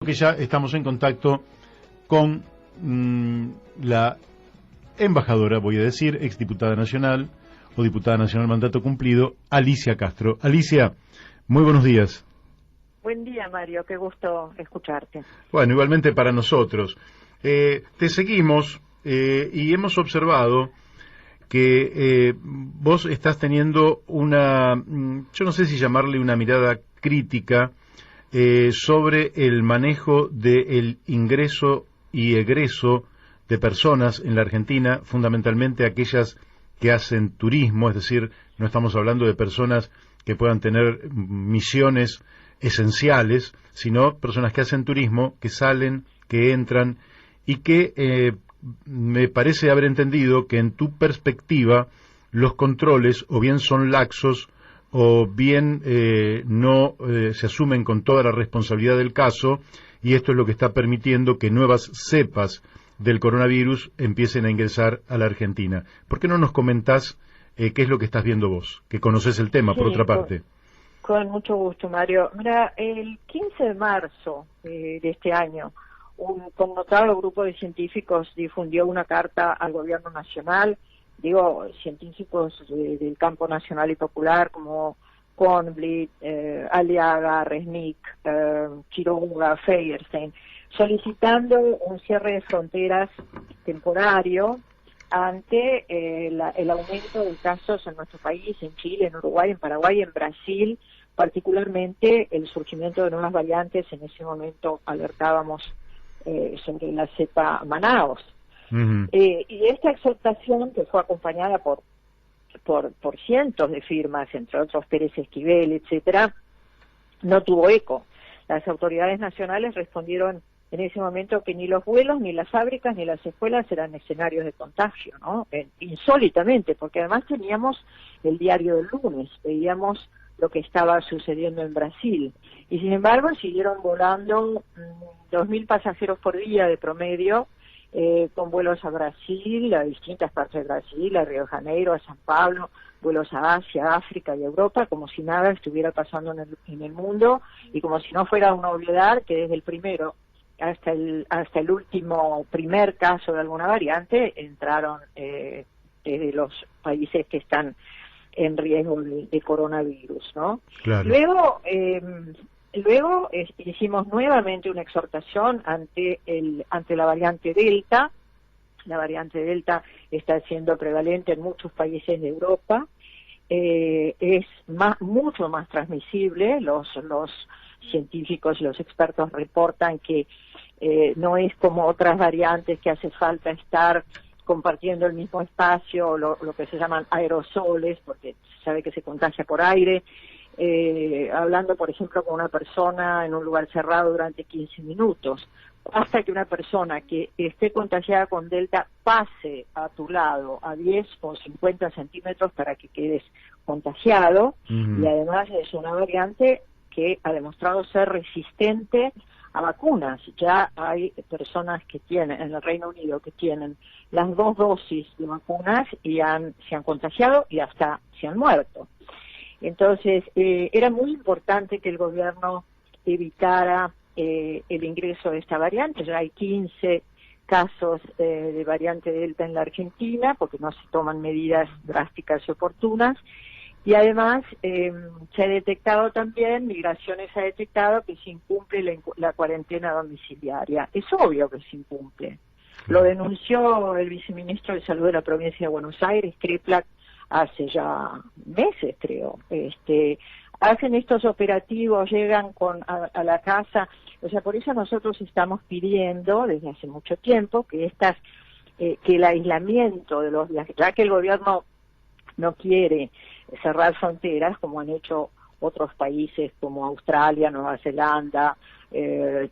Que ya estamos en contacto con la embajadora, voy a decir, exdiputada nacional o diputada nacional mandato cumplido, Alicia Castro. Alicia, muy buenos días. Buen día, Mario, qué gusto escucharte. Bueno, igualmente para nosotros. Te seguimos y hemos observado que vos estás teniendo una, yo no sé si llamarle una mirada crítica, sobre el manejo del ingreso y egreso de personas en la Argentina, fundamentalmente aquellas que hacen turismo, es decir, no estamos hablando de personas que puedan tener misiones esenciales, sino personas que hacen turismo, que salen, que entran y que me parece haber entendido que en tu perspectiva los controles o bien son laxos o bien no se asumen con toda la responsabilidad del caso, y esto es lo que está permitiendo que nuevas cepas del coronavirus empiecen a ingresar a la Argentina. ¿Por qué no nos comentás qué es lo que estás viendo vos, que conoces el tema, por otra parte? Con mucho gusto, Mario. Mira, el 15 de marzo de este año, un connotado grupo de científicos difundió una carta al gobierno nacional, científicos del campo nacional y popular como Kornblit, Aliaga, Resnick, Quiroga, Feierstein, solicitando un cierre de fronteras temporario ante el aumento de casos en nuestro país, en Chile, en Uruguay, en Paraguay, en Brasil, particularmente el surgimiento de nuevas variantes. En ese momento alertábamos sobre la cepa Manaos. Y esta exhortación, que fue acompañada por cientos de firmas, entre otros Pérez Esquivel, etcétera, no tuvo eco. Las autoridades nacionales respondieron en ese momento que ni los vuelos, ni las fábricas, ni las escuelas eran escenarios de contagio, ¿no? Insólitamente, porque además teníamos el diario del lunes, veíamos lo que estaba sucediendo en Brasil, y sin embargo siguieron volando 2.000 pasajeros por día de promedio, con vuelos a Brasil, a distintas partes de Brasil, a Río de Janeiro, a San Pablo, vuelos a Asia, África y Europa, como si nada estuviera pasando en el mundo, y como si no fuera una obviedad que desde el primero hasta el último primer caso de alguna variante entraron desde los países que están en riesgo de coronavirus, ¿no? Claro. Luego hicimos nuevamente una exhortación ante la variante Delta. La variante Delta está siendo prevalente en muchos países de Europa. Es mucho más transmisible. Los científicos y los expertos reportan que no es como otras variantes que hace falta estar compartiendo el mismo espacio, lo que se llaman aerosoles, porque se sabe que se contagia por aire. Hablando, por ejemplo, con una persona en un lugar cerrado durante 15 minutos. Hasta que una persona que esté contagiada con Delta pase a tu lado a 10 o 50 centímetros para que quedes contagiado. Y además es una variante que ha demostrado ser resistente a vacunas. Ya hay personas que tienen, en el Reino Unido, que tienen las 2 dosis de vacunas y se han contagiado y hasta se han muerto. Entonces, era muy importante que el gobierno evitara el ingreso de esta variante. Ya hay 15 casos de variante Delta en la Argentina, porque no se toman medidas drásticas y oportunas. Y además, se ha detectado también, Migraciones ha detectado que se incumple la cuarentena domiciliaria. Es obvio que se incumple. Lo denunció el viceministro de Salud de la provincia de Buenos Aires, Kreplak, hace ya meses, creo. Hacen estos operativos, llegan a la casa. O sea, por eso nosotros estamos pidiendo desde hace mucho tiempo que el aislamiento de los viajes, ya que el gobierno no quiere cerrar fronteras como han hecho otros países como Australia, Nueva Zelanda,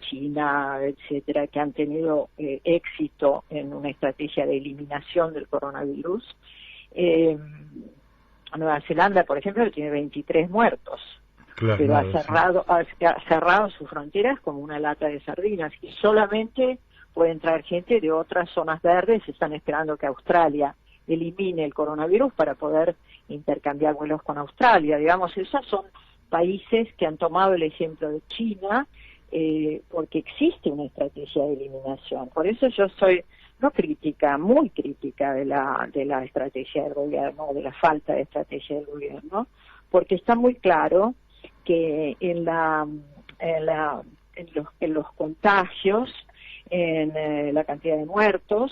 China, etcétera, que han tenido éxito en una estrategia de eliminación del coronavirus. Nueva Zelanda, por ejemplo, tiene 23 muertos, claro, pero ha cerrado sus fronteras como una lata de sardinas, y solamente puede entrar gente de otras zonas verdes. Están esperando que Australia elimine el coronavirus para poder intercambiar vuelos con Australia. Digamos, esos son países que han tomado el ejemplo de China porque existe una estrategia de eliminación. Por eso yo soy no crítica, muy crítica de la estrategia del gobierno, de la falta de estrategia del gobierno, porque está muy claro que en los contagios, en la cantidad de muertos,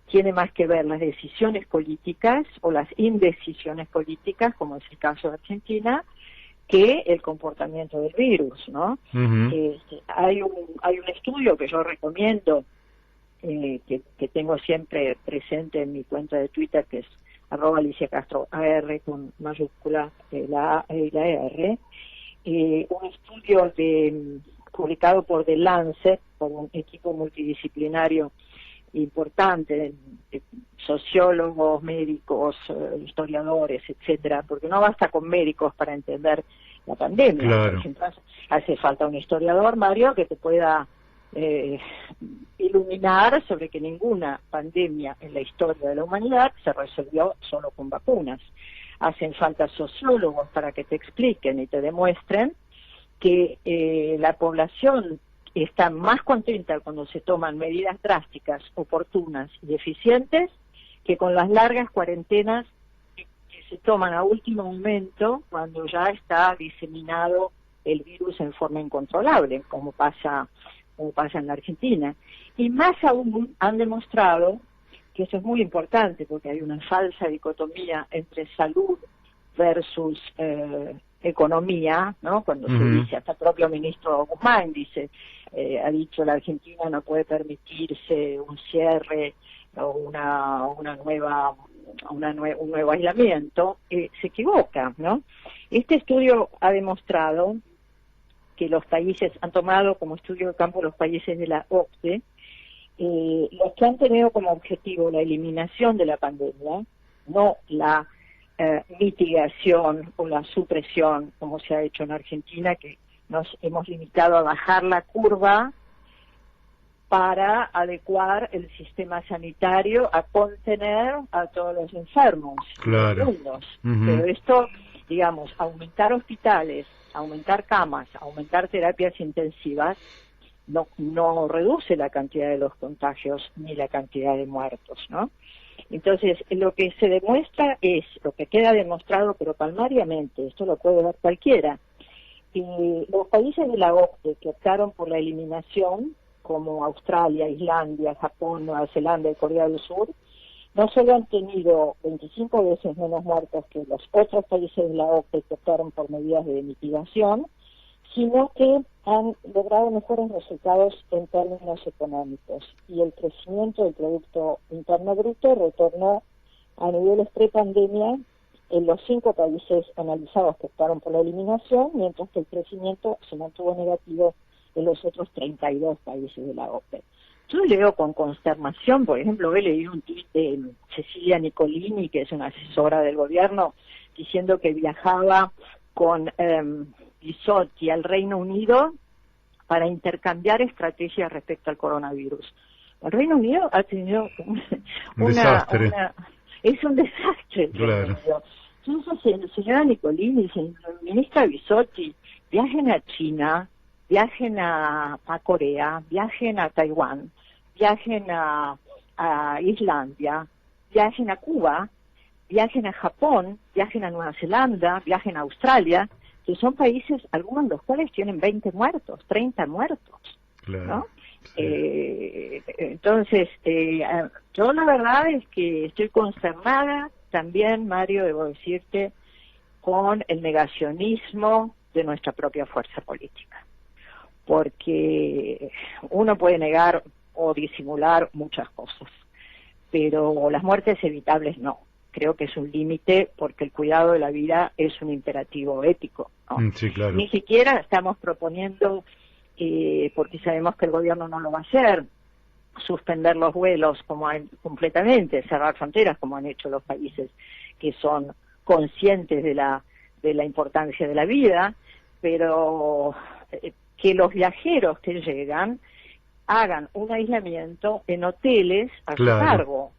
tiene más que ver las decisiones políticas o las indecisiones políticas, como es el caso de Argentina, que el comportamiento del virus, ¿no? Uh-huh. Hay un estudio que yo recomiendo, que tengo siempre presente en mi cuenta de Twitter, que es @AliciaCastroAR con mayúscula la A y la R, un estudio publicado por The Lancet, por un equipo multidisciplinario importante, sociólogos, médicos, historiadores, etcétera, porque no basta con médicos para entender la pandemia. Claro. Por ejemplo, hace falta un historiador, Mario, que te pueda iluminar sobre que ninguna pandemia en la historia de la humanidad se resolvió solo con vacunas. Hacen falta sociólogos para que te expliquen y te demuestren que la población está más contenta cuando se toman medidas drásticas, oportunas y eficientes, que con las largas cuarentenas que se toman a último momento, cuando ya está diseminado el virus en forma incontrolable, como pasa en la Argentina. Y más aún han demostrado, que eso es muy importante, porque hay una falsa dicotomía entre salud versus economía, ¿no? Cuando se dice, hasta el propio ministro Guzmán dice, ha dicho la Argentina no puede permitirse un cierre o un nuevo aislamiento, se equivoca, ¿no? Este estudio ha demostrado que los países han tomado como estudio de campo los países de la OCDE, los que han tenido como objetivo la eliminación de la pandemia, no la mitigación o la supresión, como se ha hecho en Argentina, que nos hemos limitado a bajar la curva para adecuar el sistema sanitario a contener a todos los enfermos, claro. Pero esto, digamos, aumentar hospitales, aumentar camas, aumentar terapias intensivas, no reduce la cantidad de los contagios ni la cantidad de muertos, ¿no? Entonces, lo que se demuestra es, lo que queda demostrado, pero palmariamente, esto lo puede ver cualquiera, los países de la OCDE que optaron por la eliminación, como Australia, Islandia, Japón, Nueva Zelanda y Corea del Sur, no solo han tenido 25 veces menos muertos que los otros países de la OCDE que optaron por medidas de mitigación, sino que han logrado mejores resultados en términos económicos, y el crecimiento del Producto Interno Bruto retornó a niveles pre-pandemia en los 5 países analizados que optaron por la eliminación, mientras que el crecimiento se mantuvo negativo en los otros 32 países de la OCDE. Yo leo con consternación, por ejemplo, he leído un tuit de Cecilia Nicolini, que es una asesora del gobierno, diciendo que viajaba con Bisotti al Reino Unido para intercambiar estrategias respecto al coronavirus. El Reino Unido ha tenido un desastre. Es un desastre. Claro. Entonces, señora Nicolini, ministra Bisotti, viajen a China, viajen a Corea, viajen a Taiwán, viajen a Islandia, viajen a Cuba, viajen a Japón, viajen a Nueva Zelanda, viajen a Australia, que son países, algunos de los cuales tienen 20 muertos, 30 muertos, claro, ¿no? Sí. Entonces, yo la verdad es que estoy consternada también, Mario, debo decirte, con el negacionismo de nuestra propia fuerza política. Porque uno puede negar o disimular muchas cosas, pero las muertes evitables no. Creo que es un límite, porque el cuidado de la vida es un imperativo ético, ¿no? Sí, claro. Ni siquiera estamos proponiendo, porque sabemos que el gobierno no lo va a hacer, suspender los vuelos completamente, cerrar fronteras como han hecho los países que son conscientes de la importancia de la vida, pero que los viajeros que llegan hagan un aislamiento en hoteles a su cargo.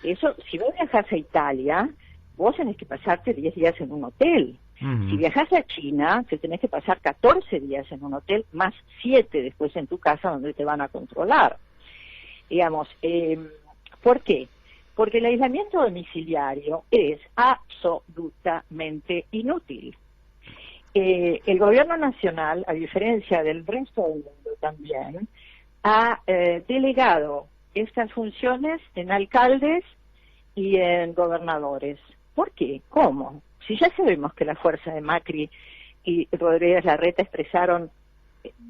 Eso, si vos viajás a Italia, vos tenés que pasarte 10 días en un hotel. Ujú. Si viajas a China, te tenés que pasar 14 días en un hotel, más 7 después en tu casa donde te van a controlar. Digamos, ¿por qué? Porque el aislamiento domiciliario es absolutamente inútil. El gobierno nacional, a diferencia del resto del mundo también, ha delegado estas funciones en alcaldes y en gobernadores. ¿Por qué? ¿Cómo? Si ya sabemos que la fuerza de Macri y Rodríguez Larreta expresaron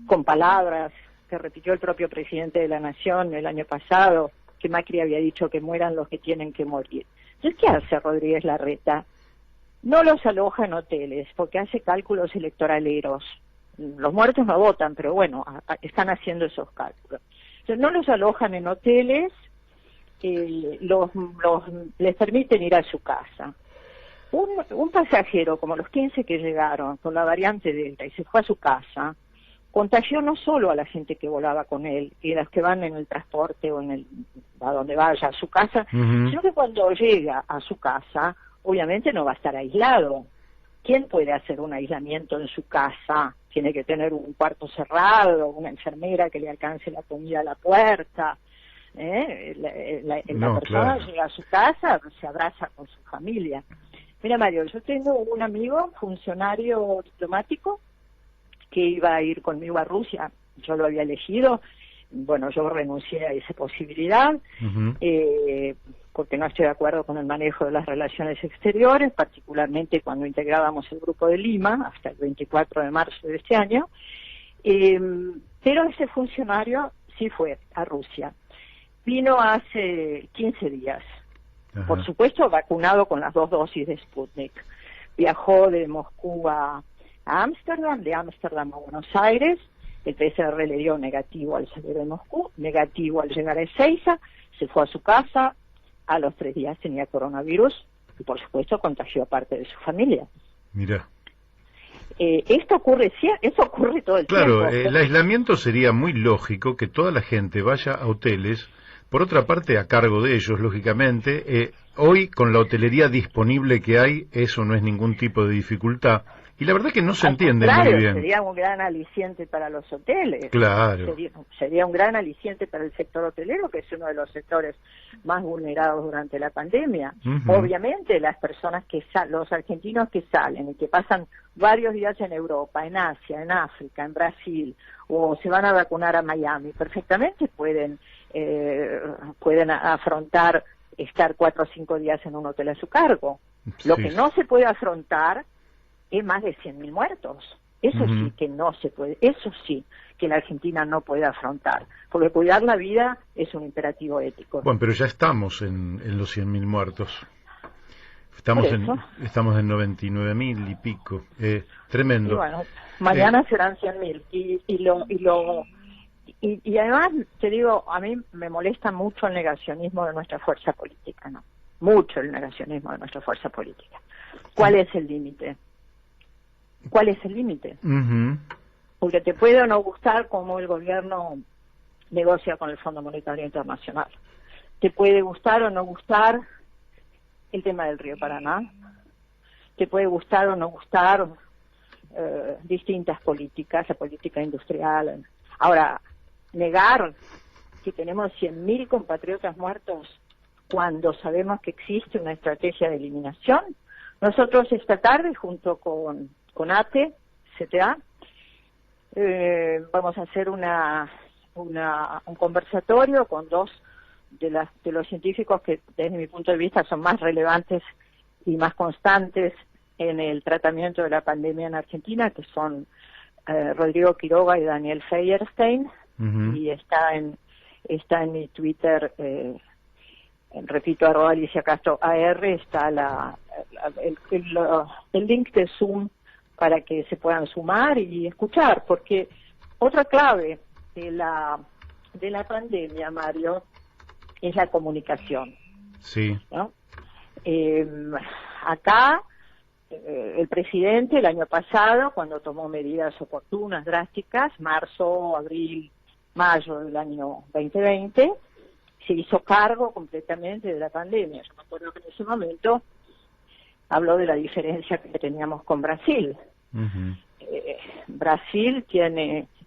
con palabras que repitió el propio presidente de la Nación el año pasado, que Macri había dicho que mueran los que tienen que morir. Entonces, ¿qué hace Rodríguez Larreta? No los aloja en hoteles, porque hace cálculos electoraleros. Los muertos no votan, pero bueno, están haciendo esos cálculos. Entonces, no los alojan en hoteles, les permiten ir a su casa. Un pasajero, como los 15 que llegaron con la variante Delta y se fue a su casa, contagió no solo a la gente que volaba con él y a los que van en el transporte o a donde vaya a su casa, sino que cuando llega a su casa, obviamente no va a estar aislado. ¿Quién puede hacer un aislamiento en su casa? Tiene que tener un cuarto cerrado, una enfermera que le alcance la comida a la puerta. La persona claro. llega a su casa, se abraza con su familia. Mira, Mario, yo tengo un amigo, funcionario diplomático, que iba a ir conmigo a Rusia. Yo lo había elegido. Bueno, yo renuncié a esa posibilidad, porque no estoy de acuerdo con el manejo de las relaciones exteriores, particularmente cuando integrábamos el Grupo de Lima, hasta el 24 de marzo de este año. Pero ese funcionario sí fue a Rusia. Vino hace 15 días. Ajá. Por supuesto, vacunado con las 2 dosis de Sputnik. Viajó de Moscú a Ámsterdam, de Ámsterdam a Buenos Aires. El PCR le dio negativo al salir de Moscú, negativo al llegar a Ezeiza, se fue a su casa, a los 3 días tenía coronavirus y por supuesto contagió a parte de su familia. Mira. Esto ocurre todo el Claro, tiempo. el aislamiento sería muy lógico que toda la gente vaya a hoteles, por otra parte a cargo de ellos, lógicamente. Hoy, con la hotelería disponible que hay, eso no es ningún tipo de dificultad. Y la verdad que no se entiende muy bien. Sería un gran aliciente para los hoteles. Claro. Sería un gran aliciente para el sector hotelero, que es uno de los sectores más vulnerados durante la pandemia. Obviamente, las personas los argentinos que salen y que pasan varios días en Europa, en Asia, en África, en Brasil, o se van a vacunar a Miami, perfectamente pueden afrontar estar 4 o 5 días en un hotel a su cargo. Lo que no se puede afrontar es más de 100.000 muertos. Eso sí que no se puede, eso sí que la Argentina no puede afrontar, porque cuidar la vida es un imperativo ético. Bueno, pero ya estamos en los 100.000 muertos. Estamos en 99.000 y pico. Tremendo. Y bueno, mañana serán 100.000. Y además, te digo, a mí me molesta mucho el negacionismo de nuestra fuerza política, ¿no? Mucho el negacionismo de nuestra fuerza política. ¿Cuál es el límite? ¿Cuál es el límite? Porque te puede o no gustar cómo el gobierno negocia con el Fondo Monetario Internacional. Te puede gustar o no gustar el tema del Río Paraná. Te puede gustar o no gustar distintas políticas, la política industrial. Ahora, negar que tenemos 100.000 compatriotas muertos cuando sabemos que existe una estrategia de eliminación. Nosotros esta tarde, junto con ATE, CTA, vamos a hacer un conversatorio con 2 de los científicos que desde mi punto de vista son más relevantes y más constantes en el tratamiento de la pandemia en Argentina, que son Rodrigo Quiroga y Daniel Feierstein, y está en mi Twitter, repito, @AliciaCastroAR, está el link de Zoom para que se puedan sumar y escuchar, porque otra clave de la pandemia, Mario, es la comunicación. Sí. ¿No? Acá, el presidente el año pasado, cuando tomó medidas oportunas, drásticas, marzo, abril, mayo del año 2020, se hizo cargo completamente de la pandemia. Yo me acuerdo que en ese momento habló de la diferencia que teníamos con Brasil. Brasil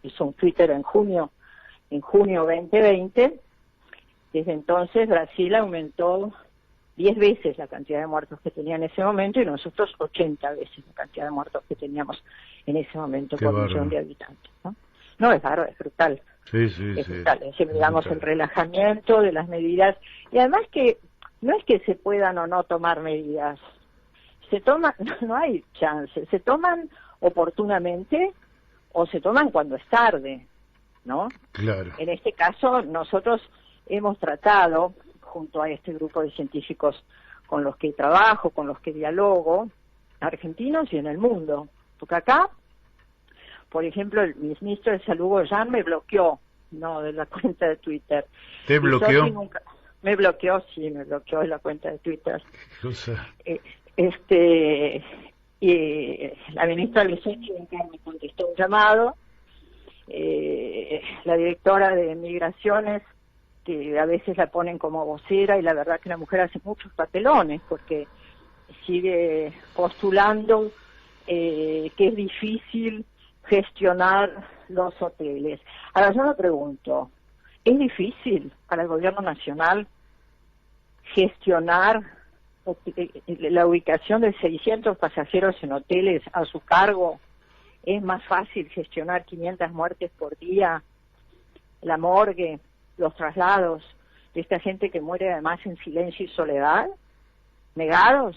hizo un Twitter en junio 2020. Desde entonces Brasil aumentó 10 veces la cantidad de muertos que tenía en ese momento y nosotros 80 veces la cantidad de muertos que teníamos en ese momento por millón de habitantes, ¿no? No, es bárbaro, es brutal. Es brutal. Es decir, digamos, el relajamiento de las medidas. Y además que no es que se puedan o no tomar medidas. Se toman, no hay chance. Se toman oportunamente o se toman cuando es tarde, ¿no? Claro. En este caso, nosotros hemos tratado, junto a este grupo de científicos con los que trabajo, con los que dialogo, argentinos y en el mundo. Porque acá, por ejemplo, el ministro de Salud, Goyan, me bloqueó, de la cuenta de Twitter. ¿Te bloqueó? Me bloqueó de la cuenta de Twitter. Y la ministra Luceni me contestó un llamado. La directora de Migraciones, que a veces la ponen como vocera, y la verdad que la mujer hace muchos papelones, porque sigue postulando que es difícil gestionar los hoteles. Ahora yo me pregunto, ¿es difícil para el gobierno nacional gestionar la ubicación de 600 pasajeros en hoteles a su cargo? ¿Es más fácil gestionar 500 muertes por día, la morgue, los traslados de esta gente que muere además en silencio y soledad? ¿Negados?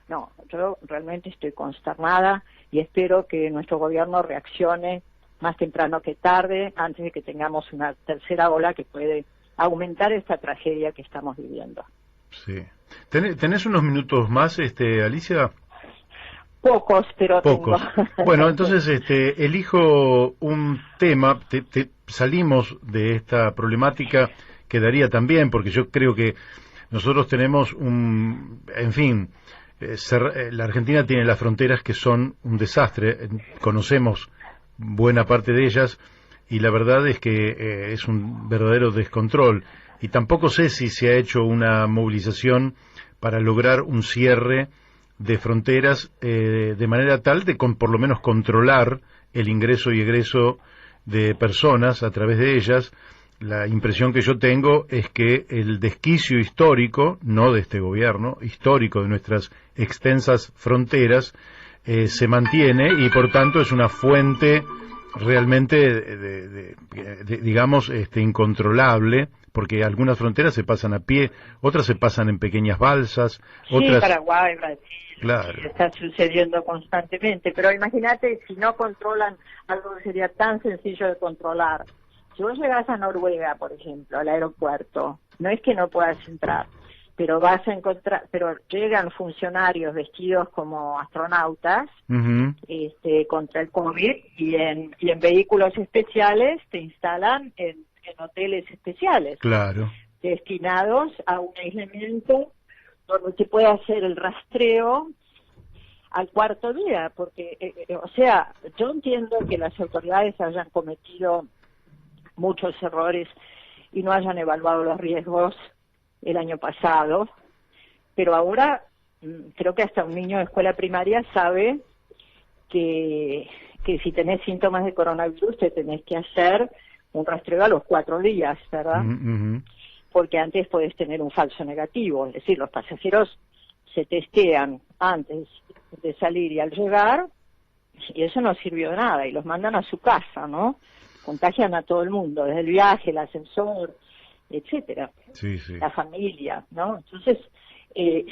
No, yo realmente estoy consternada y espero que nuestro gobierno reaccione más temprano que tarde, antes de que tengamos una tercera ola que puede aumentar esta tragedia que estamos viviendo. Sí. ¿Tenés unos minutos más, Alicia? Pocos, pero pocos. Tengo. Bueno, entonces elijo un tema, salimos de esta problemática, quedaría también, porque yo creo que nosotros tenemos la Argentina tiene las fronteras que son un desastre, conocemos buena parte de ellas, y la verdad es que es un verdadero descontrol, y tampoco sé si se ha hecho una movilización para lograr un cierre de fronteras de manera tal de por lo menos controlar el ingreso y egreso de personas a través de ellas. La impresión que yo tengo es que el desquicio histórico, no de este gobierno, histórico de nuestras extensas fronteras, se mantiene y por tanto es una fuente realmente, digamos, incontrolable, porque algunas fronteras se pasan a pie, otras se pasan en pequeñas balsas, otras... Paraguay, Brasil, claro. Está sucediendo constantemente, pero imagínate si no controlan algo que sería tan sencillo de controlar. Si vos llegás a Noruega, por ejemplo, al aeropuerto, no es que no puedas entrar, pero llegan funcionarios vestidos como astronautas contra el COVID y en vehículos especiales te instalan en hoteles especiales, claro, destinados a un aislamiento donde se puede hacer el rastreo al cuarto día, porque, yo entiendo que las autoridades hayan cometido muchos errores y no hayan evaluado los riesgos el año pasado, pero ahora creo que hasta un niño de escuela primaria sabe que si tenés síntomas de coronavirus te tenés que hacer un rastreo a los 4 días, ¿verdad? Porque antes podés tener un falso negativo, es decir, los pasajeros se testean antes de salir y al llegar, y eso no sirvió de nada, y los mandan a su casa, ¿no? Contagian a todo el mundo, desde el viaje, el ascensor, etcétera, la familia, ¿no? Entonces,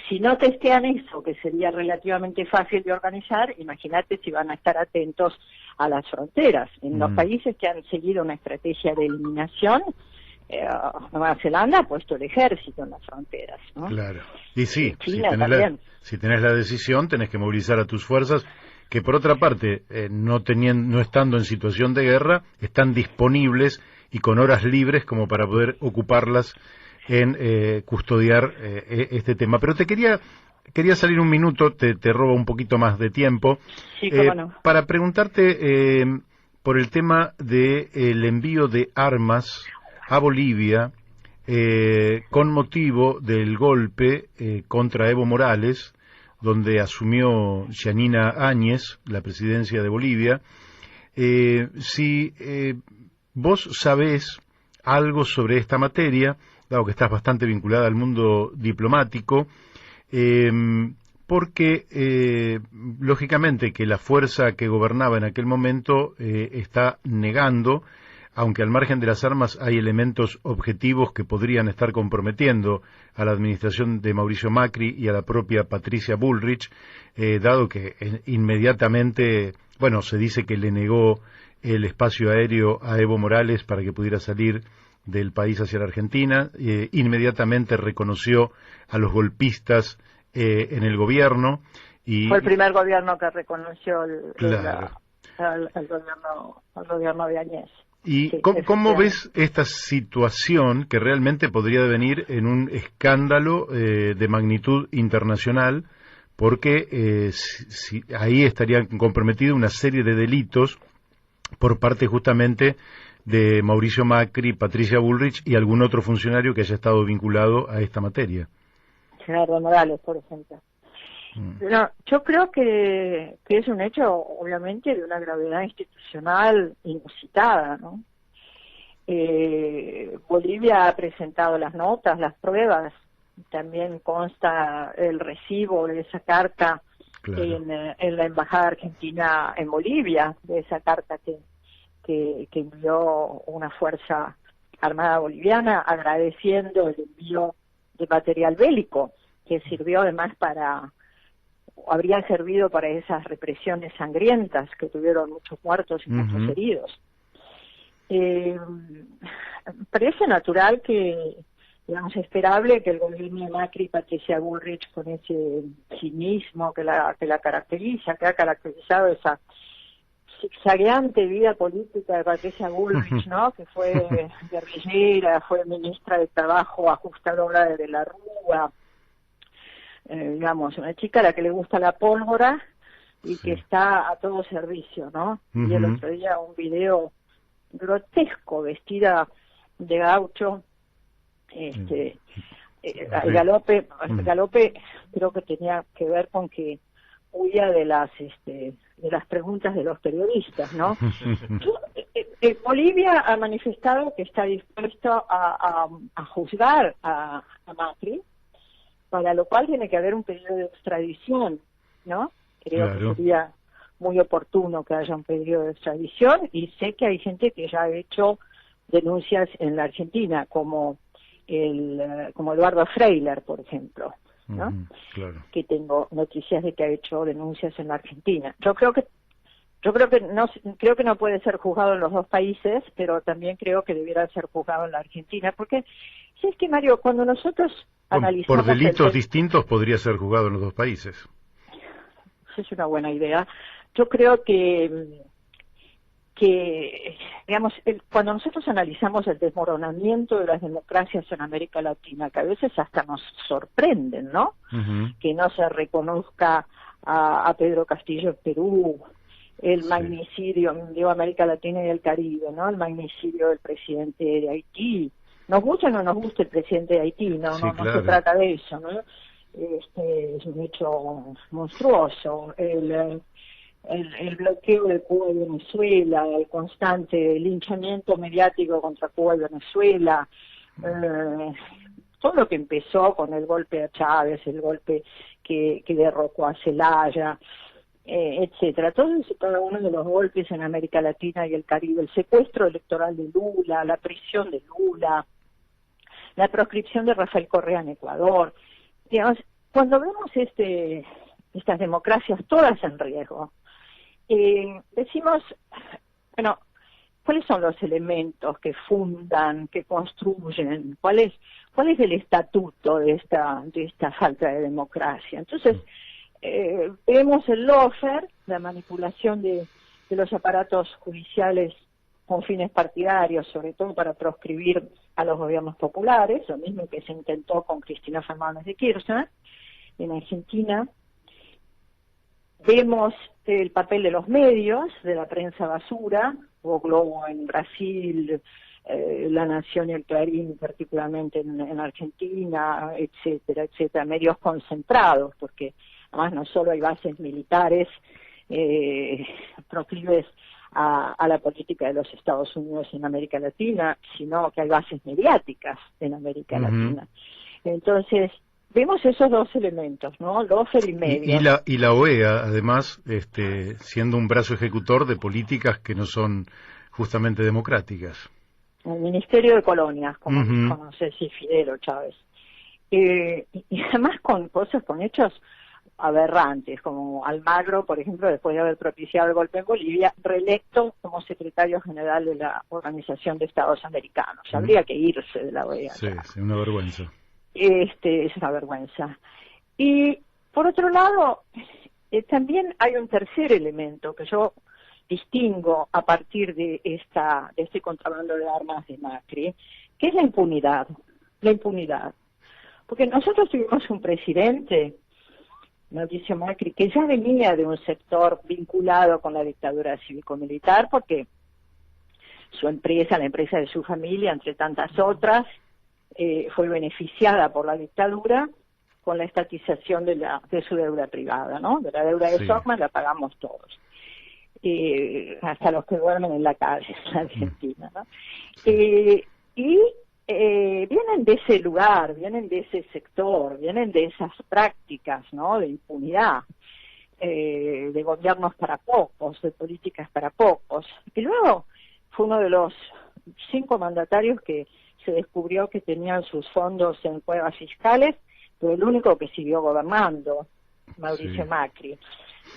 si no testean eso, que sería relativamente fácil de organizar, imagínate si van a estar atentos a las fronteras. En los países que han seguido una estrategia de eliminación, Nueva Zelanda ha puesto el ejército en las fronteras, ¿no? Claro. Y sí, China si tenés la decisión, tenés que movilizar a tus fuerzas, que por otra parte, no estando en situación de guerra, están disponibles y con horas libres como para poder ocuparlas en custodiar este tema. Pero quería salir un minuto, te robo un poquito más de tiempo, sí, cómo no, para preguntarte por el tema del envío de armas a Bolivia con motivo del golpe contra Evo Morales, donde asumió Yanina Áñez la presidencia de Bolivia. Si vos sabés algo sobre esta materia, dado que estás bastante vinculada al mundo diplomático, porque lógicamente que la fuerza que gobernaba en aquel momento está negando, aunque al margen de las armas hay elementos objetivos que podrían estar comprometiendo a la administración de Mauricio Macri y a la propia Patricia Bullrich, dado que inmediatamente, bueno, se dice que le negó el espacio aéreo a Evo Morales para que pudiera salir del país hacia la Argentina, inmediatamente reconoció a los golpistas en el gobierno. Y fue el primer gobierno que reconoció claro. el gobierno de Áñez. ¿Y sí, cómo ves esta situación que realmente podría devenir en un escándalo de magnitud internacional? Porque ahí estarían comprometidos una serie de delitos por parte justamente de Mauricio Macri, Patricia Bullrich y algún otro funcionario que haya estado vinculado a esta materia. Gerardo Morales, por ejemplo. No, yo creo que es un hecho, obviamente, de una gravedad institucional inusitada, ¿no? Bolivia ha presentado las notas, las pruebas, también consta el recibo de esa carta claro. en la Embajada Argentina en Bolivia, de esa carta que envió una fuerza armada boliviana agradeciendo el envío de material bélico, que sirvió además habría servido para esas represiones sangrientas que tuvieron muchos muertos y muchos heridos. Parece natural que, digamos, esperable que el gobierno de Macri y Patricia Bullrich, con ese cinismo que la caracteriza, que ha caracterizado esa zigzagueante vida política de Patricia Bullrich, ¿no? Que fue guerrillera, fue ministra de Trabajo, ajustadora de la Rúa, digamos, una chica a la que le gusta la pólvora y que está a todo servicio, ¿no? Y el otro día un video grotesco, vestida de gaucho, el galope creo que tenía que ver con que huía de las preguntas de los periodistas, ¿no? Bolivia ha manifestado que está dispuesto a juzgar a Macri, para lo cual tiene que haber un pedido de extradición, ¿no? Creo que sería muy oportuno que haya un pedido de extradición, y sé que hay gente que ya ha hecho denuncias en la Argentina, como Eduardo Freiler, por ejemplo, ¿no? Claro. Que tengo noticias de que ha hecho denuncias en la Argentina. Yo creo que no puede ser juzgado en los dos países, pero también creo que debiera ser juzgado en la Argentina, porque si es que, Mario, cuando nosotros analizamos por delitos distintos podría ser juzgado en los dos países. Es una buena idea. Yo creo que digamos, cuando nosotros analizamos el desmoronamiento de las democracias en América Latina, que a veces hasta nos sorprenden, ¿no? Que no se reconozca a Pedro Castillo en Perú, el magnicidio de América Latina y el Caribe, ¿no? El magnicidio del presidente de Haití. Nos gusta o no nos gusta el presidente de Haití, no se trata de eso, ¿no? Es un hecho monstruoso. El bloqueo de Cuba y Venezuela, el constante linchamiento mediático contra Cuba y Venezuela, todo lo que empezó con el golpe a Chávez, el golpe que derrocó a Zelaya, etcétera. Todos y cada uno de los golpes en América Latina y el Caribe, el secuestro electoral de Lula, la prisión de Lula, la proscripción de Rafael Correa en Ecuador. Digamos, cuando vemos estas democracias todas en riesgo, decimos, bueno, ¿cuáles son los elementos que fundan, que construyen? ¿Cuál es el estatuto de esta falta de democracia? Entonces, vemos el lawfare, la manipulación de los aparatos judiciales con fines partidarios, sobre todo para proscribir a los gobiernos populares, lo mismo que se intentó con Cristina Fernández de Kirchner en Argentina. Vemos el papel de los medios, de la prensa basura, O Globo en Brasil, La Nación y el Clarín particularmente en Argentina, etcétera, etcétera, medios concentrados, porque Además, no solo hay bases militares proclives a la política de los Estados Unidos en América Latina, sino que hay bases mediáticas en América Latina. Entonces, vemos esos dos elementos, ¿no? Los medios. Y la OEA, además, siendo un brazo ejecutor de políticas que no son justamente democráticas. El Ministerio de Colonias, como dijo, no sé si Fidel o Chávez. Y además con cosas, con hechos aberrantes, como Almagro, por ejemplo, después de haber propiciado el golpe en Bolivia, reelecto como secretario general de la Organización de Estados Americanos. Habría que irse de la OEA. Sí, sí, una vergüenza. Es una vergüenza. Y por otro lado, también hay un tercer elemento que yo distingo a partir de este contrabando de armas de Macri, que es la impunidad. La impunidad. Porque nosotros tuvimos un presidente, Mauricio Macri, que ya venía de un sector vinculado con la dictadura cívico-militar, porque su empresa, la empresa de su familia, entre tantas otras, fue beneficiada por la dictadura con la estatización de su deuda privada, ¿no? De la deuda de Stockman la pagamos todos. Hasta los que duermen en la calle en la Argentina, ¿no? Vienen de ese lugar, vienen de ese sector, vienen de esas prácticas, ¿no? De impunidad, de gobiernos para pocos, de políticas para pocos. Y luego fue uno de los 5 mandatarios que se descubrió que tenían sus fondos en cuevas fiscales, pero el único que siguió gobernando, Mauricio Macri.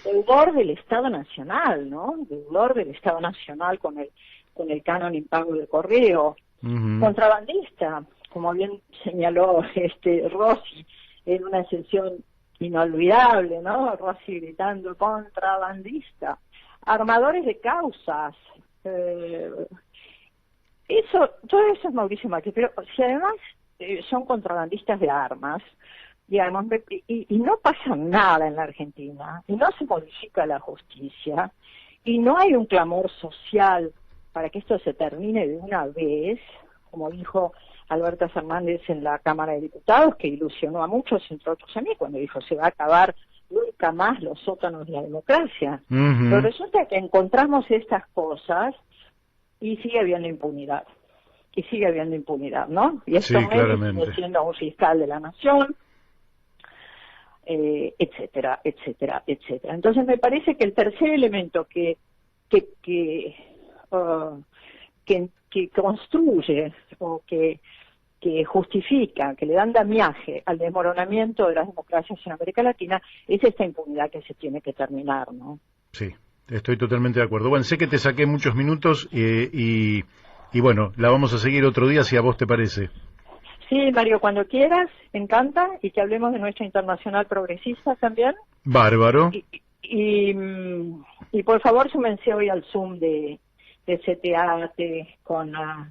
Deudor del Estado Nacional, ¿no? Deudor del Estado Nacional con el canon impago de correo. Contrabandista, como bien señaló Rossi, en una sesión inolvidable, ¿no? Rossi gritando contrabandista. Armadores de causas. Todo eso es Mauricio Macri, pero si además son contrabandistas de armas, digamos, y no pasa nada en la Argentina, y no se modifica la justicia, y no hay un clamor social para que esto se termine de una vez, como dijo Alberto Fernández en la Cámara de Diputados, que ilusionó a muchos, entre otros a mí, cuando dijo se va a acabar nunca más los sótanos de la democracia. Pero resulta que encontramos estas cosas y sigue habiendo impunidad. Y sigue habiendo impunidad, ¿no? Y esto sigue siendo un fiscal de la nación, etcétera, etcétera, etcétera. Entonces me parece que el tercer elemento que construye o que justifica, que le da andamiaje al desmoronamiento de las democracias en América Latina, es esta impunidad que se tiene que terminar, ¿no? Sí, estoy totalmente de acuerdo. Bueno, sé que te saqué muchos minutos y bueno, la vamos a seguir otro día si a vos te parece. Sí, Mario, cuando quieras, me encanta, y que hablemos de nuestra internacional progresista también. Bárbaro. Y por favor, súmense hoy al Zoom de CTA,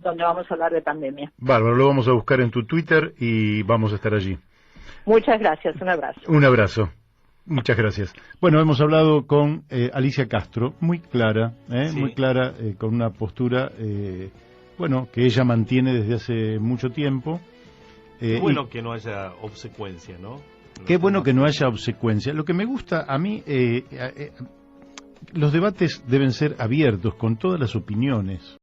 donde vamos a hablar de pandemia. Bárbaro, lo vamos a buscar en tu Twitter y vamos a estar allí. Muchas gracias, un abrazo. Un abrazo. Muchas gracias. Bueno, hemos hablado con Alicia Castro, muy clara, muy clara, con una postura, que ella mantiene desde hace mucho tiempo. Qué bueno que no haya obsecuencia, ¿no? Qué bueno que no haya obsecuencia. Lo que me gusta a mí, los debates deben ser abiertos con todas las opiniones.